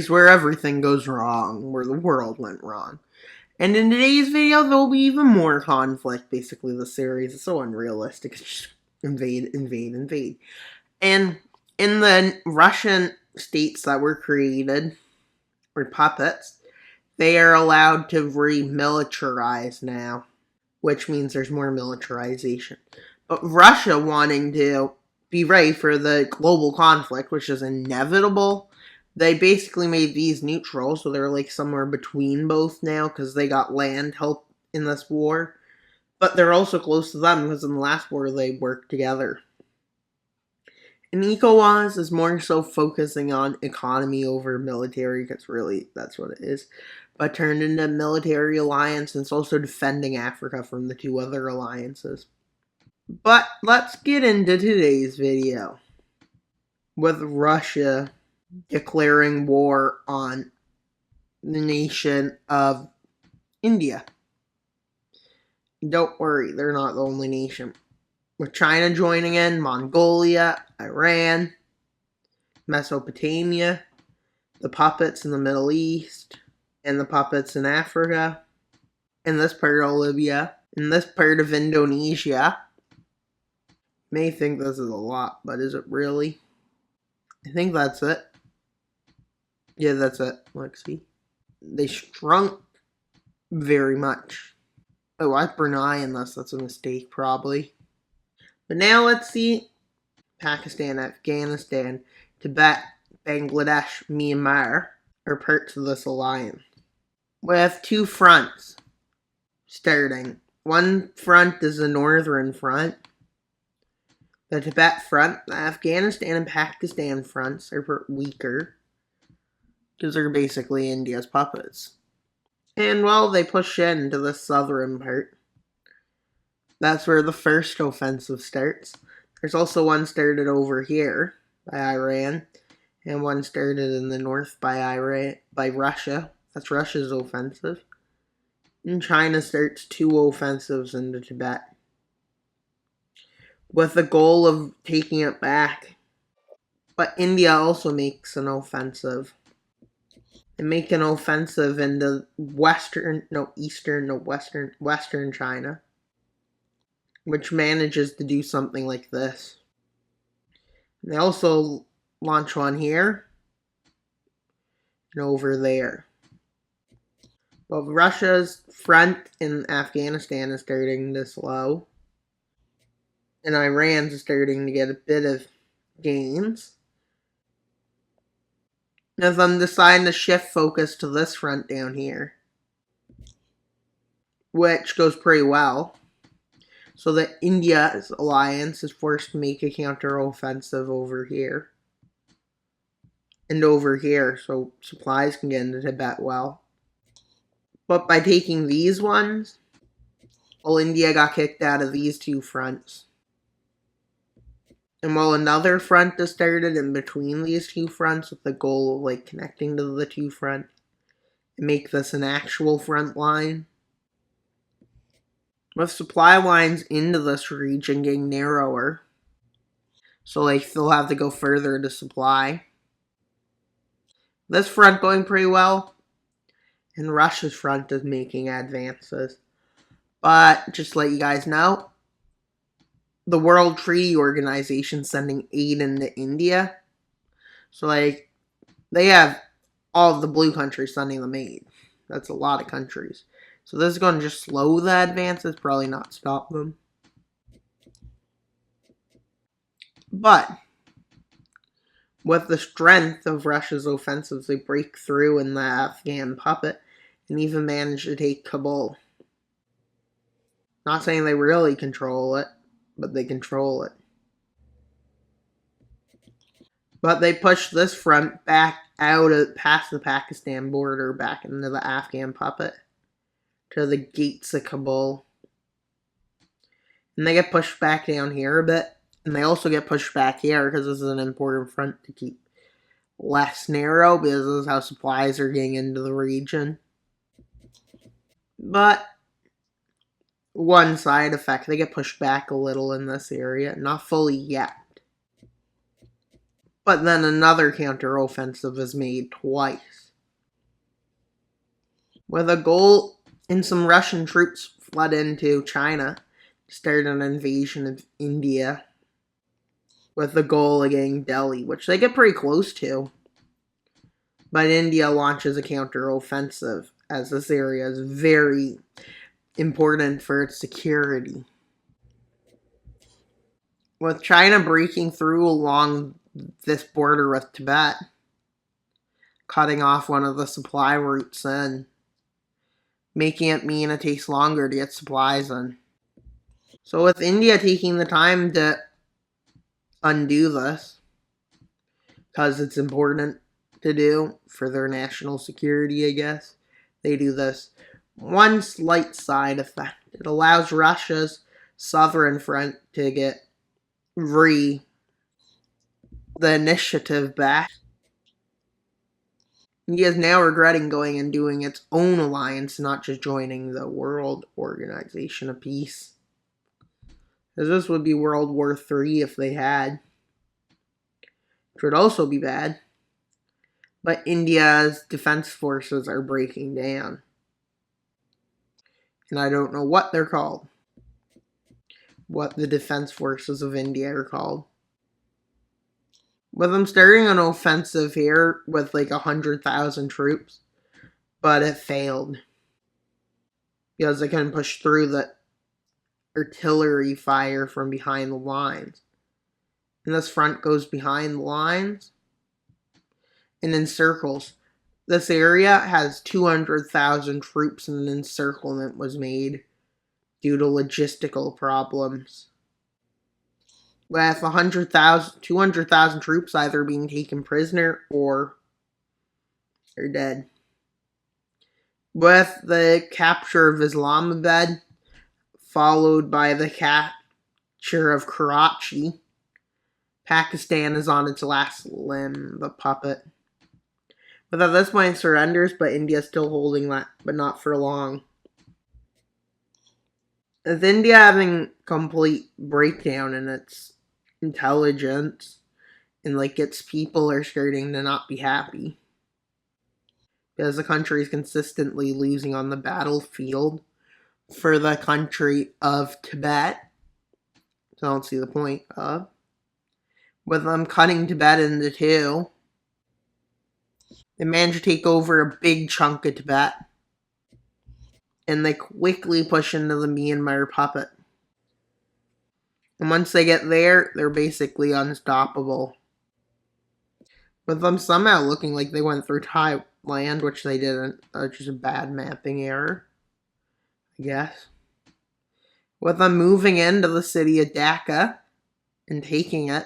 where everything goes wrong, where the world went wrong. And in today's video, there'll be even more conflict. Basically, the series is so unrealistic. It's just invade, invade, invade. And in the Russian states that were created, or puppets, they are allowed to remilitarize now, which means there's more militarization. But Russia wanting to be ready for the global conflict, which is inevitable, they basically made these neutral, so they're like somewhere between both now because they got land help in this war. But they're also close to them because in the last war they worked together. And ECOWAS is more so focusing on economy over military, because really that's what it is. But turned into a military alliance, and it's also defending Africa from the two other alliances. But let's get into today's video with Russia declaring war on the nation of India. Don't worry, they're not the only nation. With China joining in, Mongolia, Iran, Mesopotamia, the puppets in the Middle East, and the puppets in Africa, in this part of Libya, in this part of Indonesia. You may think this is a lot, but is it really? I think that's it. Yeah, that's it. Let's see. They shrunk very much. Oh, I Brunei in this. That's a mistake, probably. But now let's see. Pakistan, Afghanistan, Tibet, Bangladesh, Myanmar are parts of this alliance. We have two fronts starting. One front is the northern front. The Tibet front, the Afghanistan and Pakistan fronts are weaker because they're basically India's puppets. And well, they push into the southern part. That's where the first offensive starts. There's also one started over here by Iran, and one started in the north by Russia. That's Russia's offensive. And China starts two offensives into Tibet, with the goal of taking it back. But India also makes an offensive. They make an offensive into western China, which manages to do something like this. They also launch one here and over there. But Russia's front in Afghanistan is starting to slow, and Iran's starting to get a bit of gains. As I'm deciding to shift focus to this front down here, which goes pretty well. So that India's alliance is forced to make a counter-offensive over here. And over here, so supplies can get into Tibet well. But by taking these ones, well, India got kicked out of these two fronts. And while another front is started in between these two fronts with the goal of like connecting to the two fronts and make this an actual front line, with supply lines into this region getting narrower, so like they'll have to go further to supply. This front going pretty well, and Russia's front is making advances. But just to let you guys know, the World Treaty Organization sending aid into India. So like they have all of the blue countries sending them aid. That's a lot of countries. So this is going to just slow the advances, probably not stop them. But with the strength of Russia's offensives, they break through in the Afghan puppet and even manage to take Kabul. Not saying they really control it, but they control it. But they push this front back out past the Pakistan border, back into the Afghan puppet, to the gates of Kabul. And they get pushed back down here a bit. And they also get pushed back here because this is an important front to keep less narrow, because this is how supplies are getting into the region. But one side effect, they get pushed back a little in this area. Not fully yet. But then another counteroffensive is made twice. With a goal, and some Russian troops fled into China to start an invasion of India with the goal of getting Delhi, which they get pretty close to. But India launches a counteroffensive, as this area is very important for its security. With China breaking through along this border with Tibet, cutting off one of the supply routes in, making it mean it takes longer to get supplies in. So with India taking the time to undo this, because it's important to do for their national security, I guess, they do this. One slight side effect, it allows Russia's southern front to get the initiative back. India is now regretting going and doing its own alliance, not just joining the World Organization of Peace. Because this would be World War III if they had. Which would also be bad. But India's defense forces are breaking down. And I don't know what they're called. What the defense forces of India are called. With them starting an offensive here with like 100,000 troops. But it failed. Because they couldn't push through the artillery fire from behind the lines. And this front goes behind the lines and encircles. This area has 200,000 troops and an encirclement was made due to logistical problems. With 200,000 troops either being taken prisoner or are dead. With the capture of Islamabad, followed by the capture of Karachi, Pakistan is on its last limb, the puppet. But at this point it surrenders, but India is still holding that, but not for long. With India having complete breakdown in its intelligence, and like its people are starting to not be happy. Because the country is consistently losing on the battlefield for the country of Tibet. So I don't see the point of. With them cutting Tibet into two, they managed to take over a big chunk of Tibet. And they quickly push into the Myanmar puppet. And once they get there, they're basically unstoppable. With them somehow looking like they went through Thailand, which they didn't. Just a bad mapping error, I guess. With them moving into the city of Dhaka and taking it.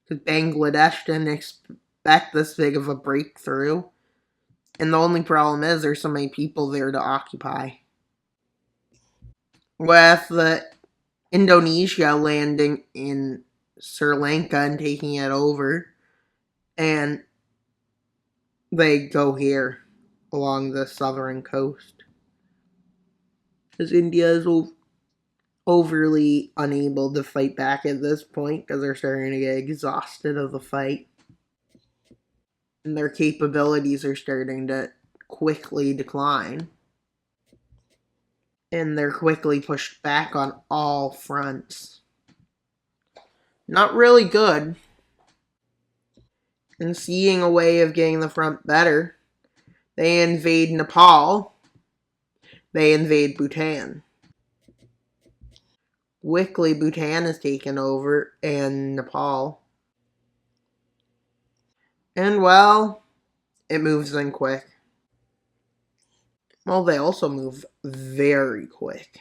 Because Bangladesh didn't expect this big of a breakthrough. And the only problem is there's so many people there to occupy. With the Indonesia landing in Sri Lanka and taking it over. And they go here along the southern coast. Because India is overly unable to fight back at this point because they're starting to get exhausted of the fight. And their capabilities are starting to quickly decline. And they're quickly pushed back on all fronts. Not really good. And seeing a way of getting the front better, they invade Nepal. They invade Bhutan. Quickly, Bhutan is taken over, and Nepal. And, well, it moves in quick. Well, they also move very quick.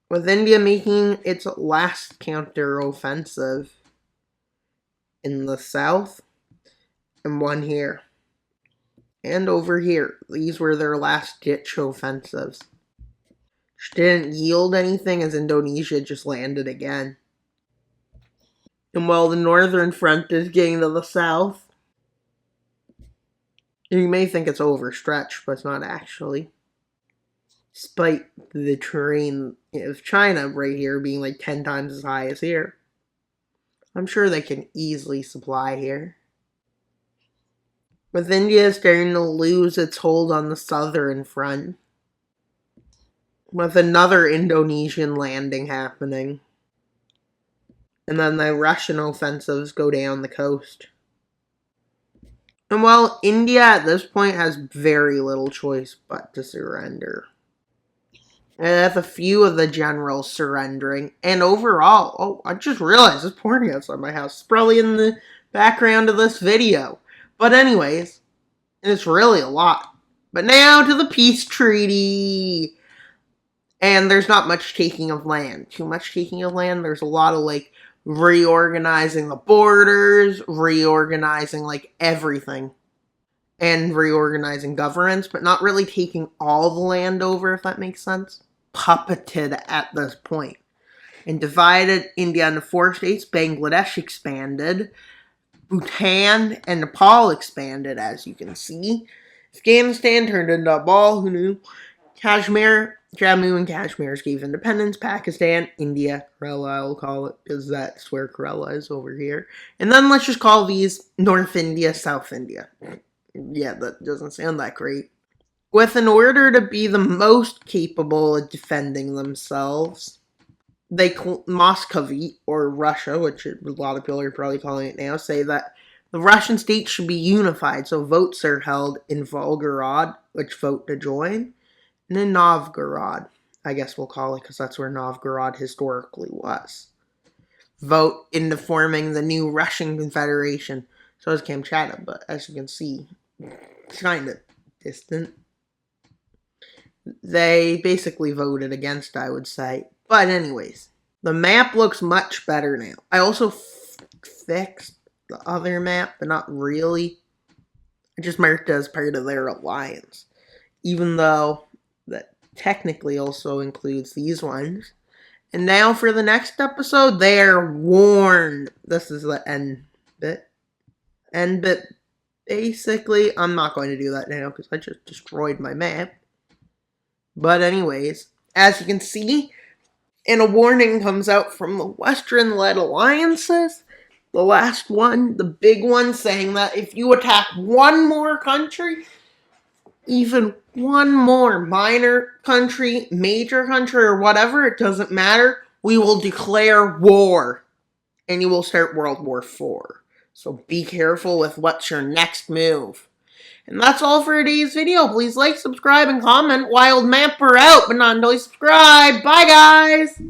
With India making its last counter-offensive in the south, and one here. And over here. These were their last ditch offensives. Which didn't yield anything as Indonesia just landed again. And while the northern front is getting to the south, you may think it's overstretched, but it's not actually. Despite the terrain of China right here being like 10 times as high as here. I'm sure they can easily supply here. With India starting to lose its hold on the southern front, with another Indonesian landing happening. And then the Russian offensives go down the coast. And while India at this point has very little choice but to surrender. And that's a few of the generals surrendering. And overall, oh, I just realized there's pouring outside my house. It's probably in the background of this video. But anyways, it's really a lot. But now to the peace treaty. And there's not much taking of land. Too much taking of land. There's a lot of like reorganizing the borders, reorganizing like everything, and reorganizing governments, but not really taking all the land over, if that makes sense. Puppeted at this point. And divided India into 4 states. Bangladesh expanded. Bhutan and Nepal expanded, as you can see. Afghanistan turned into a ball, who knew? Kashmir, Jammu and Kashmir gave independence. Pakistan, India, Kerala, I'll call it, because that's where Kerala is over here. And then let's just call these North India, South India. Yeah, that doesn't sound that great. With an order to be the most capable of defending themselves, Muscovy, or Russia, which a lot of people are probably calling it now, say that the Russian state should be unified. So votes are held in Volgograd, which vote to join, and in Novgorod, I guess we'll call it, because that's where Novgorod historically was. Vote into forming the new Russian Confederation. So is Kamchatka, but as you can see, it's kind of distant. They basically voted against, I would say. But anyways, the map looks much better now. I also fixed the other map, but not really. I just marked it as part of their alliance. Even though that technically also includes these ones. And now for the next episode, they are warned. This is the end bit. End bit. Basically, I'm not going to do that now because I just destroyed my map. But anyways, as you can see, and a warning comes out from the Western-led alliances. The last one, the big one, saying that if you attack one more country, even one more minor country, major country, or whatever, it doesn't matter, we will declare war. And you will start World War IV. So be careful with what's your next move. And that's all for today's video. Please like, subscribe, and comment. Wild Mapper out, but not until you subscribe. Bye, guys!